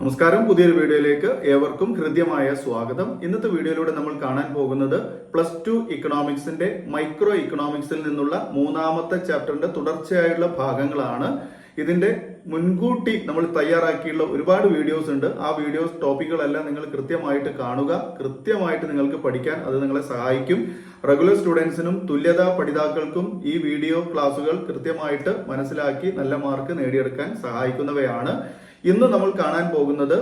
നമസ്കാരം. പുതിയൊരു വീഡിയോയിലേക്ക് ഏവർക്കും ഹൃദ്യമായ സ്വാഗതം. ഇന്നത്തെ വീഡിയോയിലൂടെ നമ്മൾ കാണാൻ പോകുന്നത് +2 ഇക്കണോമിക്സിന്റെ മൈക്രോ ഇക്കണോമിക്സിൽ നിന്നുള്ള മൂന്നാമത്തെ ചാപ്റ്ററിന്റെ തുടർച്ചയായുള്ള ഭാഗങ്ങളാണ്. ഇതിന്റെ മുൻകൂട്ടി നമ്മൾ തയ്യാറാക്കിയുള്ള ഒരുപാട് വീഡിയോസ് ഉണ്ട്. ആ വീഡിയോസ് ടോപ്പിക്കുകളെല്ലാം നിങ്ങൾ കൃത്യമായിട്ട് കാണുക. കൃത്യമായിട്ട് നിങ്ങൾക്ക് പഠിക്കാൻ അത് നിങ്ങളെ സഹായിക്കും. റെഗുലർ സ്റ്റുഡൻസിനും തുല്യതാ പഠിതാക്കൾക്കും ഈ വീഡിയോ ക്ലാസുകൾ കൃത്യമായിട്ട് മനസ്സിലാക്കി നല്ല മാർക്ക് നേടിയെടുക്കാൻ സഹായിക്കുന്നവയാണ്. ഇന്ന് നമ്മൾ കാണാൻ പോകുന്നത്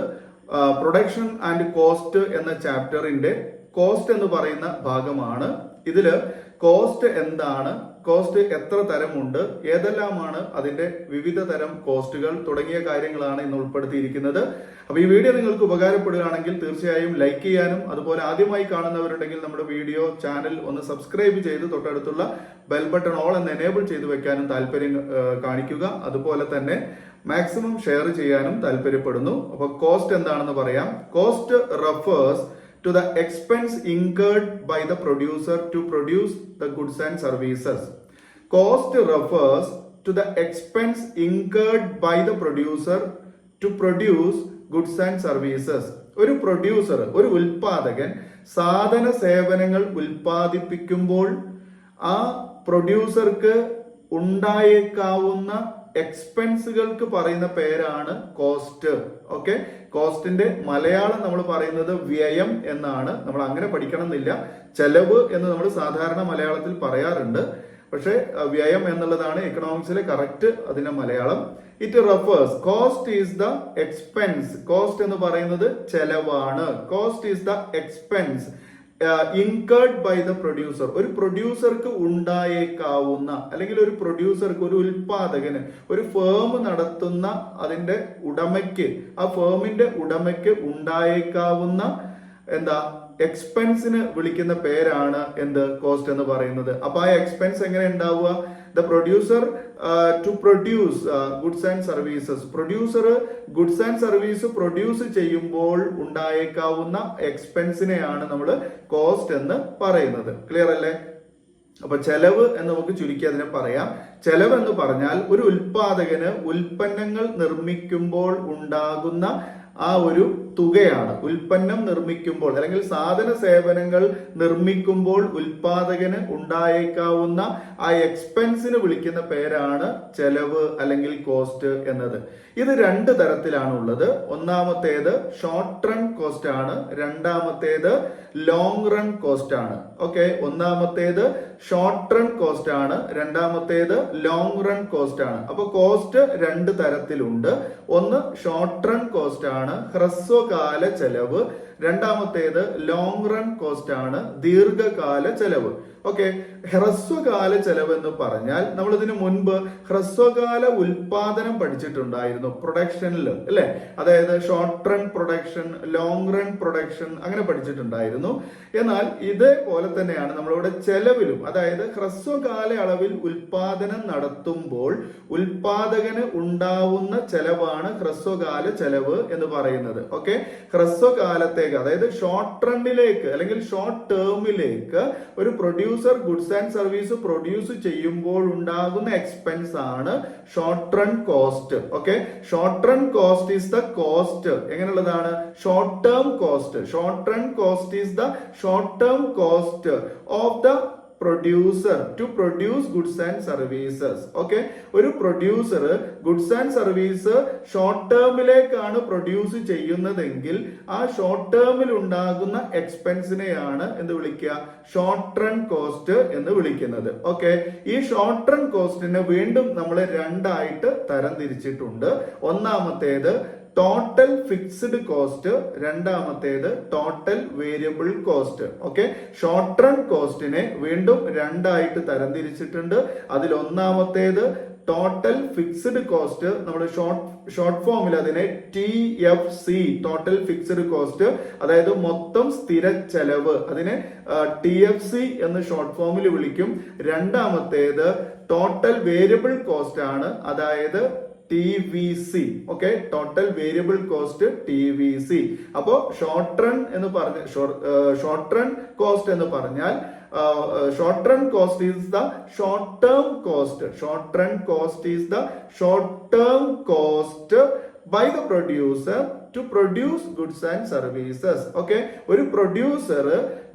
പ്രൊഡക്ഷൻ ആൻഡ് കോസ്റ്റ് എന്ന ചാപ്റ്ററിന്റെ കോസ്റ്റ് എന്ന് പറയുന്ന ഭാഗമാണ്. ഇതില് കോസ്റ്റ് എന്താണ്, കോസ്റ്റ് എത്ര തരമുണ്ട്, ഏതെല്ലാമാണ് അതിന്റെ വിവിധ തരം കോസ്റ്റുകൾ തുടങ്ങിയ കാര്യങ്ങളാണ് ഇന്ന് ഉൾപ്പെടുത്തിയിരിക്കുന്നത്. അപ്പൊ ഈ വീഡിയോ നിങ്ങൾക്ക് ഉപകാരപ്പെടുകയാണെങ്കിൽ തീർച്ചയായും ലൈക്ക് ചെയ്യാനും, അതുപോലെ ആദ്യമായി കാണുന്നവരുണ്ടെങ്കിൽ നമ്മുടെ വീഡിയോ ചാനൽ ഒന്ന് സബ്സ്ക്രൈബ് ചെയ്ത് തൊട്ടടുത്തുള്ള ബെൽ ബട്ടൺ ഓൾ എന്ന് എനേബിൾ ചെയ്ത് വെക്കാനും താല്പര്യം കാണിക്കുക. അതുപോലെ തന്നെ മാക്സിമം ഷെയർ ചെയ്യാനും താല്പര്യപ്പെടുന്നു. അപ്പൊ കോസ്റ്റ് എന്താണെന്ന് പറയാം. Cost refers to the expense incurred by the producer to produce the goods and services. Cost refers to the expense incurred by the producer to produce goods and services. ഒരു producer, ഒരു ഉൽപാദകൻ സാധന സേവനങ്ങൾ ഉൽപ്പാദിപ്പിക്കുമ്പോൾ ആ പ്രൊഡ്യൂസർക്ക് ഉണ്ടായേക്കാവുന്ന എക്സ്പെൻസുകൾക്ക് പറയുന്ന പേരാണ് cost. Okay, കോസ്റ്റിന്റെ Malayalam നമ്മൾ പറയുന്നത് വ്യയം എന്നാണ്. നമ്മൾ അങ്ങനെ പഠിക്കണം എന്നില്ല. ചെലവ് എന്ന് നമ്മൾ സാധാരണ മലയാളത്തിൽ പറയാറുണ്ട്. പക്ഷെ വ്യയം എന്നുള്ളതാണ് എക്കണോമിക്സിലെ കറക്റ്റ് അതിന്റെ Malayalam. It refers, cost is the expense. Cost എന്ന് പറയുന്നത് ചെലവാണ്. Cost is the expense incurred by the producer. ഒരു പ്രൊഡ്യൂസർക്ക് ഉണ്ടായേക്കാവുന്ന, അല്ലെങ്കിൽ ഒരു പ്രൊഡ്യൂസർക്ക്, ഒരു ഉൽപാദകന്, ഒരു ഫേം നടത്തുന്ന അതിന്റെ ഉടമയ്ക്ക്, ആ ഫേമിന്റെ ഉടമയ്ക്ക് ഉണ്ടായേക്കാവുന്ന എക്സ്പെൻസിന് വിളിക്കുന്ന പേരാണ് എന്ത്, കോസ്റ്റ് എന്ന് പറയുന്നത്. അപ്പൊ ആ എക്സ്പെൻസ് എങ്ങനെ ഉണ്ടാവുക? The producer to produce goods and services. Producer goods and service produce ചെയ്യുമ്പോൾ ഉണ്ടായേക്കാവുന്ന എക്സ്പെൻസിനെയാണ് നമ്മൾ കോസ്റ്റ് എന്ന് പറയുന്നത്. ക്ലിയർ അല്ലേ? അപ്പൊ ചെലവ് എന്ന് നമുക്ക് ചുരുക്കി അതിനെ പറയാം. ചെലവ് എന്ന് പറഞ്ഞാൽ ഒരു ഉൽപാദകന് ഉൽപ്പന്നങ്ങൾ നിർമ്മിക്കുമ്പോൾ ഉണ്ടാകുന്ന ആ ഒരു തുകയാണ്. ഉൽപ്പന്നം നിർമ്മിക്കുമ്പോൾ അല്ലെങ്കിൽ സാധന സേവനങ്ങൾ നിർമ്മിക്കുമ്പോൾ ഉൽപാദകന് ഉണ്ടായേക്കാവുന്ന ആ എക്സ്പെൻസിന് വിളിക്കുന്ന പേരാണ് ചെലവ് അല്ലെങ്കിൽ കോസ്റ്റ് എന്നത്. ഇത് രണ്ട് തരത്തിലാണ് ഉള്ളത്. ഒന്നാമത്തേത് ഷോർട്ട് റൺ കോസ്റ്റ് ആണ്, രണ്ടാമത്തേത് ലോങ് റൺ കോസ്റ്റ് ആണ്. ഓക്കെ, ഒന്നാമത്തേത് ഷോർട്ട് റൺ കോസ്റ്റ് ആണ്, രണ്ടാമത്തേത് ലോങ് റൺ കോസ്റ്റ് ആണ്. അപ്പൊ കോസ്റ്റ് രണ്ട് തരത്തിലുണ്ട്. ഒന്ന് ഷോർട്ട് റൺ കോസ്റ്റ് ആണ്, ഹ്രസ്വകാല ചെലവ്. രണ്ടാമത്തേത് ലോങ് റൺ കോസ്റ്റ് ആണ്, ദീർഘകാല ചെലവ്. ഓക്കെ, ഹ്രസ്വകാല ചെലവ് എന്ന് പറഞ്ഞാൽ നമ്മൾ ഇതിനു മുൻപ് ഹ്രസ്വകാല ഉൽപാദനം പഠിച്ചിട്ടുണ്ടായിരുന്നു പ്രൊഡക്ഷനിൽ, അല്ലെ? അതായത് short run production, long run production അങ്ങനെ പഠിച്ചിട്ടുണ്ടായിരുന്നു. എന്നാൽ ഇതേപോലെ തന്നെയാണ് നമ്മളിവിടെ ചെലവിലും. അതായത് ഹ്രസ്വകാല അളവിൽ ഉൽപാദനം നടത്തുമ്പോൾ ഉൽപാദകന് ഉണ്ടാവുന്ന ചെലവാണ് ഹ്രസ്വകാല ചെലവ് എന്ന് പറയുന്നത്. ഓക്കെ, ഹ്രസ്വകാലത്തേക്ക്, അതായത് ഷോർട്ട് റണ്ണിലേക്ക് അല്ലെങ്കിൽ ഷോർട്ട് ടേമിലേക്ക് ഒരു producer goods and service produce ചെയ്യുമ്പോൾ ഉണ്ടാകുന്ന എക്സ്പെൻസ് ആണ് short run cost. Okay, short run cost is the cost. എങ്ങനെയുള്ളതാണ്? Short term cost. Short run cost is the short term cost of the producer to produce goods and services. Okay, ഒരു producer goods and service short ടേമിലേക്കാണ് produce ചെയ്യുന്നതെങ്കിൽ ആ short ടേമിൽ ഉണ്ടാകുന്ന എക്സ്പെൻസിനെയാണ് എന്ത് വിളിക്കുക? Short run cost എന്ന് വിളിക്കുന്നത്. ഓക്കെ, ഈ ഷോർട്ട് റൺ കോസ്റ്റിനെ വീണ്ടും നമ്മൾ രണ്ടായിട്ട് തരം തിരിച്ചിട്ടുണ്ട്. ഒന്നാമത്തേത് ടോട്ടൽ ഫിക്സ്ഡ് കോസ്റ്റ്, രണ്ടാമത്തേത് total variable cost. Okay, short run കോസ്റ്റിനെ വീണ്ടും രണ്ടായിട്ട് തരംതിരിച്ചിട്ടുണ്ട്. അതിൽ ഒന്നാമത്തേത് ടോട്ടൽ ഫിക്സ്ഡ് കോസ്റ്റ്, നമ്മൾ ഷോർട്ട് ഫോമിൽ അതിനെ TFC, ടോട്ടൽ ഫിക്സ്ഡ് കോസ്റ്റ്, അതായത് മൊത്തം സ്ഥിര ചെലവ്, അതിനെ TFC എന്ന് ഷോർട്ട് ഫോമിൽ വിളിക്കും. രണ്ടാമത്തേത് ടോട്ടൽ വേരിയബിൾ കോസ്റ്റ് ആണ്, അതായത് TVC. Okay, total variable cost TVC. അപ്പോ ഷോർട്ട് റൺ എന്ന് പറഞ്ഞ ഷോർട്ട് റൺ കോസ്റ്റ് എന്ന് പറഞ്ഞാൽ short run cost is the short term cost. Short run cost is the short term cost by the producer to produce goods and services. Okay, ഒരു producer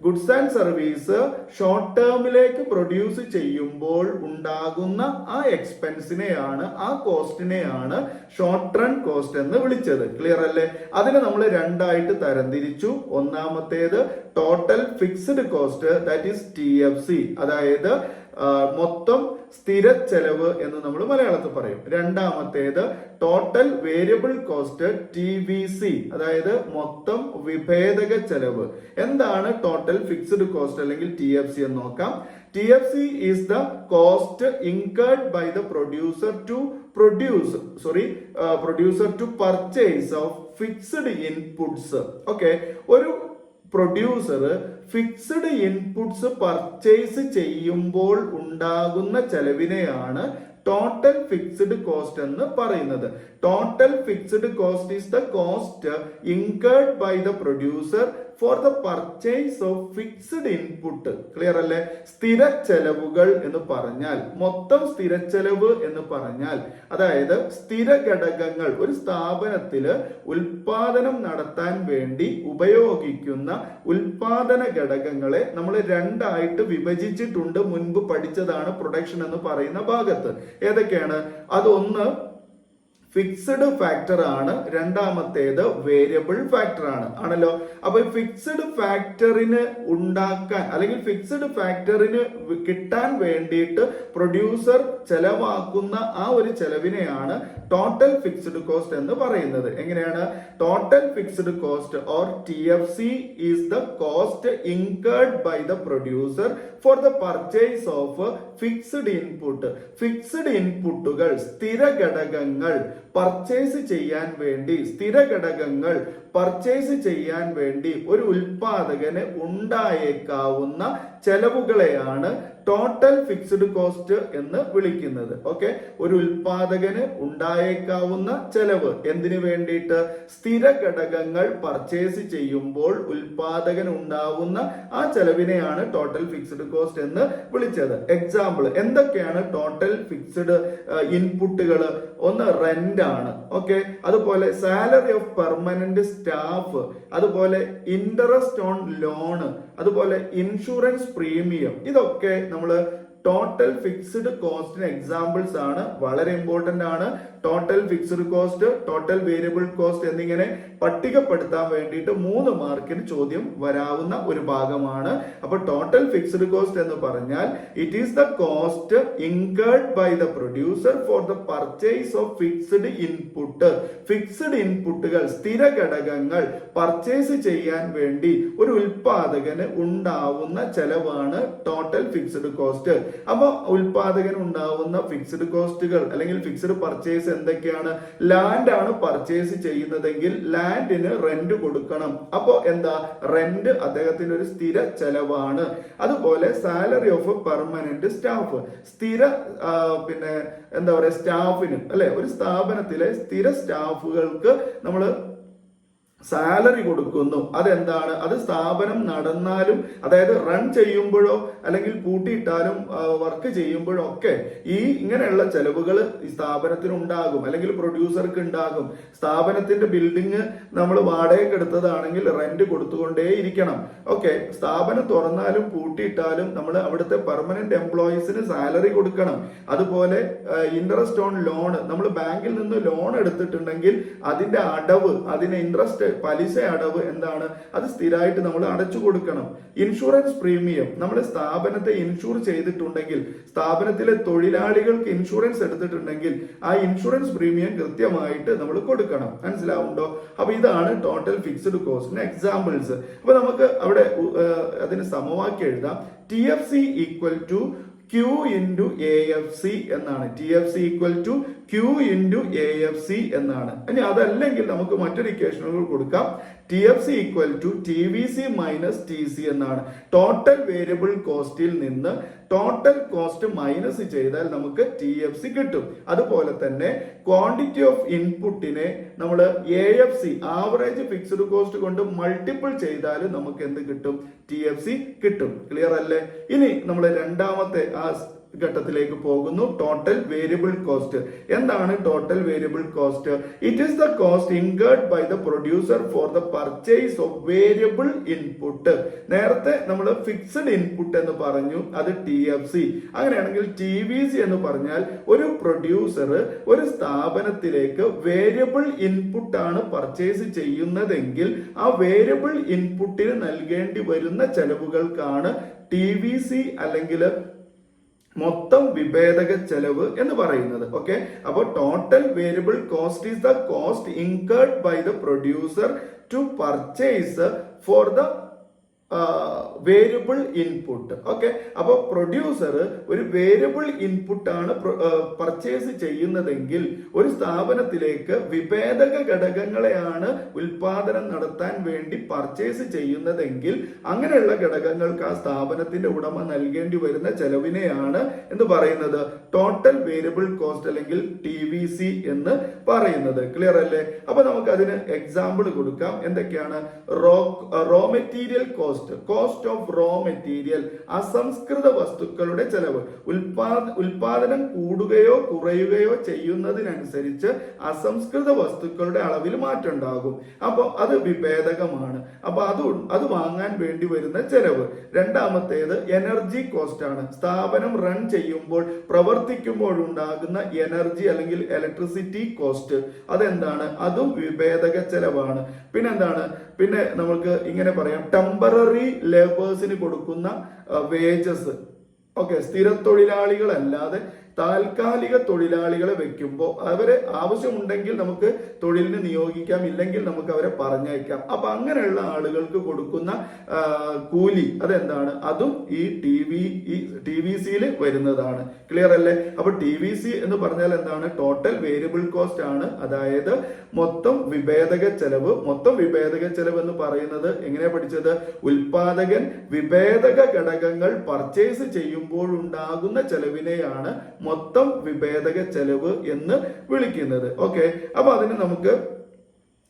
goods and service short ടേമിലേക്ക് produce ചെയ്യുമ്പോൾ ഉണ്ടാകുന്ന ആ എക്സ്പെൻസിനെയാണ്, ആ കോസ്റ്റിനെയാണ് short run cost എന്ന് വിളിച്ചത്. Clear അല്ലേ? അതിനെ നമ്മൾ രണ്ടായിട്ട് തരംതിരിച്ചു. ഒന്നാമത്തേത് total fixed cost, that is TFC, അതായത് മൊത്തം സ്ഥിര ചെലവ് എന്ന് നമ്മൾ മലയാളത്തിൽ പറയും. രണ്ടാമത്തേത് ടോട്ടൽ വേരിയബിൾ കോസ്റ്റ്, TVC, അതായത് മൊത്തം വിഭേദക ചെലവ്. എന്താണ് ടോട്ടൽ ഫിക്സ്ഡ് കോസ്റ്റ് അല്ലെങ്കിൽ TFC എന്ന് നോക്കാം. TFC is the cost incurred by the producer to purchase of fixed inputs. Okay, ഒരു പ്രൊഡ്യൂസർ ഫിക്സ്ഡ് ഇൻപുട്സ് പർച്ചേസ് ചെയ്യുമ്പോൾ ഉണ്ടാകുന്ന ചെലവിനെയാണ് ടോട്ടൽ ഫിക്സ്ഡ് കോസ്റ്റ് എന്ന് പറയുന്നത്. Total fixed cost is the cost incurred by the producer for the purchase of fixed input. Clear അല്ലേ? സ്ഥിര ചെലവുകൾ എന്ന് പറഞ്ഞാൽ, മൊത്തം സ്ഥിര ചെലവ് എന്ന് പറഞ്ഞാൽ, അതായത് സ്ഥിര ഘടകങ്ങൾ, ഒരു സ്ഥാപനത്തില് ഉൽപാദനം നടത്താൻ വേണ്ടി ഉപയോഗിക്കുന്ന ഉൽപാദന ഘടകങ്ങളെ നമ്മൾ രണ്ടായിട്ട് വിഭജിച്ചിട്ടുണ്ട്. മുൻപ് പഠിച്ചതാണ് പ്രൊഡക്ഷൻ എന്ന് പറയുന്ന ഭാഗത്ത്. ഏതൊക്കെയാണ്? അതൊന്ന് ഫിക്സ്ഡ് ഫാക്ടർ ആണ്, രണ്ടാമത്തേത് വേരിയബിൾ ഫാക്ടർ ആണല്ലോ. അപ്പൊ ഫിക്സ്ഡ് ഫാക്ടറിന് ഉണ്ടാക്കാൻ അല്ലെങ്കിൽ ഫിക്സ്ഡ് ഫാക്ടറിന് കിട്ടാൻ വേണ്ടിയിട്ട് പ്രൊഡ്യൂസർ ചെലവാക്കുന്ന ആ ഒരു ചെലവിനെയാണ് ടോട്ടൽ ഫിക്സ്ഡ് കോസ്റ്റ് എന്ന് പറയുന്നത്. എങ്ങനെയാണ്? Total fixed cost or TFC is the cost incurred by the producer for the purchase of fixed input. Fixed ഇൻപുട്ടുകൾ, സ്ഥിര ഘടകങ്ങൾ പർച്ചേസ് ചെയ്യാൻ വേണ്ടി, സ്ഥിര ഘടകങ്ങൾ പർച്ചേസ് ചെയ്യാൻ വേണ്ടി ഒരു ഉൽപാദകന് ഉണ്ടായേക്കാവുന്ന ചെലവുകളെയാണ് ടോട്ടൽ ഫിക്സ്ഡ് കോസ്റ്റ് എന്ന് വിളിക്കുന്നത്. ഓക്കെ, ഒരു ഉൽപാദകന് ഉണ്ടായേക്കാവുന്ന ചെലവ് എന്തിനു വേണ്ടിയിട്ട്? സ്ഥിര ഘടകങ്ങൾ പർച്ചേസ് ചെയ്യുമ്പോൾ ഉൽപാദകന് ഉണ്ടാവുന്ന ആ ചെലവിനെയാണ് ടോട്ടൽ ഫിക്സ്ഡ് കോസ്റ്റ് എന്ന് വിളിച്ചത്. എക്സാമ്പിൾ എന്തൊക്കെയാണ് ടോട്ടൽ ഫിക്സ്ഡ് ഇൻപുട്ടുകൾ? ഒന്ന് റെന്റ് ആണ്. ഓക്കെ, അതുപോലെ സാലറി ഓഫ് പെർമനന്റ് സ്റ്റാഫ്, അതുപോലെ ഇൻട്രസ്റ്റ് ഓൺ ലോൺ, അതുപോലെ ഇൻഷുറൻസ് പ്രീമിയം. ഇതൊക്കെ നമ്മൾ ടോട്ടൽ ഫിക്സ്ഡ് കോസ്റ്റിന് എക്സാമ്പിൾസ് ആണ്. വളരെ ഇമ്പോർട്ടന്റ് ആണ്. Total fixed cost, total variable cost എന്നിങ്ങനെ പട്ടികപ്പെടുത്താൻ വേണ്ടിയിട്ട് 3 മാർക്കിന് ചോദ്യം വരാവുന്ന ഒരു ഭാഗമാണ്. അപ്പൊ ടോട്ടൽ ഫിക്സ്ഡ് കോസ്റ്റ് എന്ന് പറഞ്ഞാൽ it is the cost incurred by the producer for the purchase of fixed input. Fixed ഇൻപുട്ടുകൾ, സ്ഥിര ഘടകങ്ങൾ പർച്ചേസ് ചെയ്യാൻ വേണ്ടി ഒരു ഉൽപാദകന് ഉണ്ടാവുന്ന ചെലവാണ് ടോട്ടൽ ഫിക്സ്ഡ് കോസ്റ്റ്. അപ്പൊ ഉൽപാദകന് ഉണ്ടാവുന്ന ഫിക്സ്ഡ് കോസ്റ്റുകൾ അല്ലെങ്കിൽ ഫിക്സ്ഡ് പർച്ചേസ് എന്തൊക്കെയാണ്? ലാൻഡ് ആണ് പർച്ചേസ് ചെയ്യുന്നതെങ്കിൽ ലാൻഡിന് റെന്റ് കൊടുക്കണം. അപ്പോ എന്താ? റെന്റ് അദ്ദേഹത്തിന്റെ ഒരു സ്ഥിര ചെലവാണ്. അതുപോലെ സാലറി ഓഫ് പെർമനന്റ് സ്റ്റാഫ്, സ്ഥിര പിന്നെ എന്താ പറയാ സ്റ്റാഫിന് അല്ലെ, ഒരു സ്ഥാപനത്തിലെ സ്ഥിര സ്റ്റാഫുകൾക്ക് നമ്മൾ സാലറി കൊടുക്കുന്നു. അതെന്താണ്? അത് സ്ഥാപനം നടന്നാലും, അതായത് റൺ ചെയ്യുമ്പോഴോ അല്ലെങ്കിൽ പൂട്ടിയിട്ടാലും വർക്ക് ചെയ്യുമ്പോഴോ ഒക്കെ ഈ ഇങ്ങനെയുള്ള ചെലവുകൾ സ്ഥാപനത്തിന് ഉണ്ടാകും, അല്ലെങ്കിൽ പ്രൊഡ്യൂസർക്ക് ഉണ്ടാകും. സ്ഥാപനത്തിന്റെ ബിൽഡിംഗ് നമ്മൾ വാടകയ്ക്ക് എടുത്തതാണെങ്കിൽ റെന്റ് കൊടുത്തുകൊണ്ടേ ഇരിക്കണം. ഓക്കെ, സ്ഥാപനം തുറന്നാലും പൂട്ടിയിട്ടാലും നമ്മൾ അവിടുത്തെ പെർമനന്റ് എംപ്ലോയീസിന് സാലറി കൊടുക്കണം. അതുപോലെ ഇൻട്രസ്റ്റ് ഓൺ ലോൺ, നമ്മൾ ബാങ്കിൽ നിന്ന് ലോൺ എടുത്തിട്ടുണ്ടെങ്കിൽ അതിന്റെ അടവ്, അതിന് ഇൻട്രസ്റ്റ്, പലിശ അടവ് എന്താണ്? അത് സ്ഥിരമായിട്ട് നമ്മൾ അടച്ചു കൊടുക്കണം. ഇൻഷുറൻസ് പ്രീമിയം, നമ്മൾ സ്ഥാപനത്തെ ഇൻഷുർ ചെയ്തിട്ടുണ്ടെങ്കിൽ, സ്ഥാപനത്തിലെ തൊഴിലാളികൾക്ക് ഇൻഷുറൻസ് എടുത്തിട്ടുണ്ടെങ്കിൽ ആ ഇൻഷുറൻസ് പ്രീമിയം കൃത്യമായിട്ട് നമ്മൾ കൊടുക്കണം. മനസ്സിലാവുണ്ടോ? അപ്പൊ ഇതാണ് ടോട്ടൽ ഫിക്സ്ഡ് കോസ്റ്റിന് എക്സാമ്പിൾസ്. അപ്പൊ നമുക്ക് അവിടെ അതിന് സമവാക്യം എഴുതാം. TFC equal to Q into AFC എന്നാണ്. TFC equal to Q into AFC എന്നാണ്. ഇനി അതല്ലെങ്കിൽ നമുക്ക് മറ്റൊരു ഇക്വേഷനുകൾ കൊടുക്കാം. TFC equal to TVC minus TC എന്നാണ്. ടോട്ടൽ വേരിയബിൾ കോസ്റ്റിൽ നിന്ന് ടോട്ടൽ കോസ്റ്റ് മൈനസ് ചെയ്താൽ നമുക്ക് TFC കിട്ടും. അതുപോലെ തന്നെ ക്വാണ്ടിറ്റി ഓഫ് ഇൻപുട്ടിനെ നമ്മൾ AFC, ആവറേജ് ഫിക്സ്ഡ് കോസ്റ്റ് കൊണ്ട് മൾട്ടിപ്പിൾ ചെയ്താൽ നമുക്ക് എന്ത് കിട്ടും? TFC കിട്ടും. ക്ലിയർ അല്ലേ? ഇനി നമ്മൾ രണ്ടാമത്തെ ആ ഘട്ടത്തിലേക്ക് പോകുന്നു. Total variable cost. എന്താണ് total variable cost? It is the cost incurred by the producer for the purchase of variable input. നേരത്തെ നമ്മൾ ഫിക്സഡ് ഇൻപുട്ട് എന്ന് പറഞ്ഞു, അത് TFC. അങ്ങനെയാണെങ്കിൽ TVC എന്ന് പറഞ്ഞാൽ ഒരു പ്രൊഡ്യൂസർ ഒരു സ്ഥാപനത്തിലേക്ക് വേരിയബിൾ ഇൻപുട്ട് ആണ് പർച്ചേസ് ചെയ്യുന്നതെങ്കിൽ ആ വേരിയബിൾ ഇൻപുട്ടിന് നൽകേണ്ടി വരുന്ന ചെലവുകൾക്കാണ് TVC അല്ലെങ്കിൽ മൊത്തം വിഭേദക ചെലവ് എന്ന് പറയുന്നത്. ഓക്കെ, അപ്പോൾ total variable cost is the cost incurred by the producer to purchase for the variable input. Okay, അപ്പോൾ പ്രൊഡ്യൂസർ ഒരു വേരിയബിൾ ഇൻപുട്ട് ആണ് പർച്ചേസ് ചെയ്യുന്നതെങ്കിൽ ഒരു സ്ഥാപനത്തിലേക്ക് വിഭേദക ഘടകങ്ങളെയാണ് ഉൽപാദനം നടത്താൻ വേണ്ടി പർച്ചേസ് ചെയ്യുന്നതെങ്കിൽ അങ്ങനെയുള്ള ഘടകങ്ങൾക്ക് ആ സ്ഥാപനത്തിന്റെ ഉടമ നൽകേണ്ടി വരുന്ന ചെലവിനെയാണ് എന്ന് പറയുന്നത് ടോട്ടൽ വേരിയബിൾ കോസ്റ്റ് അല്ലെങ്കിൽ TVC എന്ന് പറയുന്നത്. ക്ലിയർ അല്ലേ? അപ്പൊ നമുക്ക് അതിന് എക്സാമ്പിൾ കൊടുക്കാം. എന്തൊക്കെയാണ്? Raw material cost, cost of raw material, അസംസ്കൃത വസ്തുക്കളുടെ ചെലവ്. ഉൽപാദനം കൂടുകയോ കുറയുകയോ ചെയ്യുന്നതിനനുസരിച്ച് അസംസ്കൃത വസ്തുക്കളുടെ അളവിൽ മാറ്റം ഉണ്ടാകും. അപ്പോൾ അത് വിഭേദകമാണ്. അപ്പൊ അത് വാങ്ങാൻ വേണ്ടി വരുന്ന ചെലവ്. രണ്ടാമത്തേത് എനർജി കോസ്റ്റ് ആണ്. സ്ഥാപനം റൺ ചെയ്യുമ്പോൾ പ്രവർത്തിക്കുമ്പോൾ ഉണ്ടാകുന്ന എനർജി അല്ലെങ്കിൽ ഇലക്ട്രിസിറ്റി കോസ്റ്റ്. അതെന്താണ്? അതും വിഭേദക ചെലവാണ്. പിന്നെന്താണ്? പിന്നെ നമുക്ക് ഇങ്ങനെ പറയാം, ടെമ്പററി ലേബേഴ്സിന് കൊടുക്കുന്ന വേജസ്. ഓക്കെ, സ്ഥിര തൊഴിലാളികളല്ലാതെ താൽക്കാലിക തൊഴിലാളികളെ വെക്കുമ്പോൾ അവരെ ആവശ്യമുണ്ടെങ്കിൽ നമുക്ക് തൊഴിലിന് നിയോഗിക്കാം, ഇല്ലെങ്കിൽ നമുക്ക് അവരെ പറഞ്ഞയക്കാം. അപ്പൊ അങ്ങനെയുള്ള ആളുകൾക്ക് കൊടുക്കുന്ന കൂലി അതെന്താണ്? അതും ഈ TVCയിൽ വരുന്നതാണ്. ക്ലിയർ അല്ലേ? അപ്പൊ TVC എന്ന് പറഞ്ഞാൽ എന്താണ്? ടോട്ടൽ വേരിയബിൾ കോസ്റ്റ് ആണ്. അതായത് മൊത്തം വിഭേദക ചെലവ്. മൊത്തം വിഭേദക ചെലവ് എന്ന് പറയുന്നത് എങ്ങനെയാ പഠിച്ചത്? ഉൽപാദകൻ വിഭേദക ഘടകങ്ങൾ പർച്ചേസ് ചെയ്യുമ്പോൾ ഉണ്ടാകുന്ന ചെലവിനെയാണ് മൊത്തം വിഭേദക ചെലവ് എന്ന് വിളിക്കുന്നത്. ഓക്കെ, അപ്പൊ അതിന് നമുക്ക്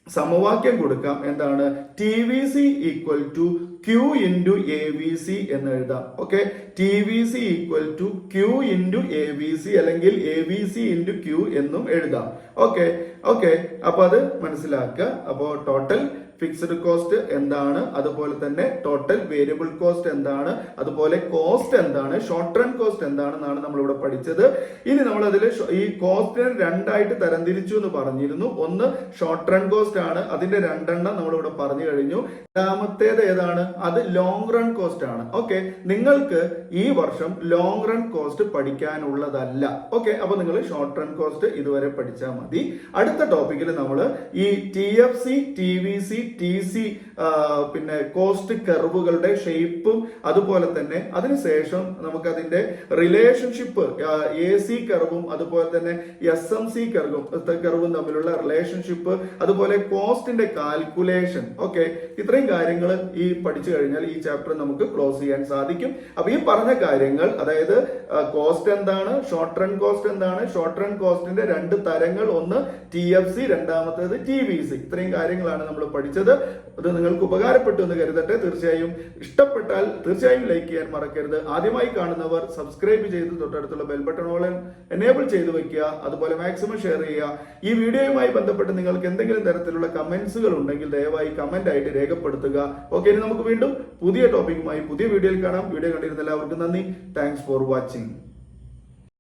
സമവാക്യം കൊടുക്കാം. എന്താണ്? TVC equal to Q into AVC എന്ന് എഴുതാം. Okay, TVC equal to Q into AVC അല്ലെങ്കിൽ AVC ഇൻറ്റു Q എന്നും എഴുതാം. ഓക്കെ, അപ്പൊ അത് മനസ്സിലാക്കുക. അപ്പോ ടോട്ടൽ ഫിക്സ്ഡ് കോസ്റ്റ് എന്താണ്, അതുപോലെ തന്നെ ടോട്ടൽ വേരിയബിൾ കോസ്റ്റ് എന്താണ്, അതുപോലെ കോസ്റ്റ് എന്താണ്, ഷോർട്ട് റൺ കോസ്റ്റ് എന്താണെന്നാണ് നമ്മൾ ഇവിടെ പഠിച്ചത്. ഇനി നമ്മൾ അതിൽ ഈ കോസ്റ്റിനെ രണ്ടായിട്ട് തരംതിരിച്ചു എന്ന് പറഞ്ഞിരുന്നു. ഒന്ന് ഷോർട്ട് റൺ കോസ്റ്റ് ആണ്, അതിന്റെ രണ്ടെണ്ണം നമ്മൾ ഇവിടെ പറഞ്ഞു കഴിഞ്ഞു. രണ്ടാമത്തേത് ഏതാണ്? അത് ലോങ് റൺ കോസ്റ്റ് ആണ്. ഓക്കെ, നിങ്ങൾക്ക് ഈ വർഷം ലോങ് റൺ കോസ്റ്റ് പഠിക്കാനുള്ളതല്ല. ഓക്കെ, അപ്പൊ നിങ്ങൾ ഷോർട്ട് റൺ കോസ്റ്റ് ഇതുവരെ പഠിച്ചാൽ മതി. അടുത്ത ടോപ്പിക്കിൽ നമ്മൾ ഈ TFC, TVC, TC പിന്നെ കോസ്റ്റ് കർവുകളുടെ ഷേപ്പും അതുപോലെ തന്നെ അതിനുശേഷം നമുക്ക് അതിന്റെ റിലേഷൻഷിപ്പ് AC കർവും അതുപോലെ തന്നെ SMC കർവും തമ്മിലുള്ള റിലേഷൻഷിപ്പ്, അതുപോലെ കോസ്റ്റിന്റെ കാൽക്കുലേഷൻ. ഓക്കെ, ഇത്രയും കാര്യങ്ങൾ ഈ പഠിച്ചു കഴിഞ്ഞാൽ ഈ ചാപ്റ്റർ നമുക്ക് ക്ലോസ് ചെയ്യാൻ സാധിക്കും. അപ്പൊ ഈ പറഞ്ഞ കാര്യങ്ങൾ, അതായത് കോസ്റ്റ് എന്താണ്, ഷോർട്ട് റൺ കോസ്റ്റ് എന്താണ്, ഷോർട്ട് റൺ കോസ്റ്റിന്റെ രണ്ട് തരങ്ങൾ, ഒന്ന് TFC, രണ്ടാമത്തേത് TVC. ഇത്രയും കാര്യങ്ങളാണ് നമ്മൾ പഠിച്ചത്. അത് നിങ്ങൾക്ക് ഉപകാരപ്പെട്ടു എന്ന് കരുതട്ടെ. തീർച്ചയായും ഇഷ്ടപ്പെട്ടാൽ തീർച്ചയായും ലൈക്ക് ചെയ്യാൻ മറക്കരുത്. ആദ്യമായി കാണുന്നവർ സബ്സ്ക്രൈബ് ചെയ്ത് തൊട്ടടുത്തുള്ള ബെൽ ബട്ടൺ ഓൾ എനേബിൾ ചെയ്ത് വെക്കുക. അതുപോലെ മാക്സിമം ഷെയർ ചെയ്യുക. ഈ വീഡിയോയുമായി ബന്ധപ്പെട്ട് നിങ്ങൾക്ക് എന്തെങ്കിലും തരത്തിലുള്ള കമന്റ്സുകൾ ഉണ്ടെങ്കിൽ ദയവായി കമന്റ് ആയിട്ട് രേഖപ്പെടുത്തുക. ഓക്കെ, ഇനി നമുക്ക് വീണ്ടും പുതിയ ടോപ്പിക്കുമായി പുതിയ വീഡിയോയിൽ കാണാം. വീഡിയോ കണ്ടിരുന്ന എല്ലാവർക്കും നന്ദി. Thanks for watching.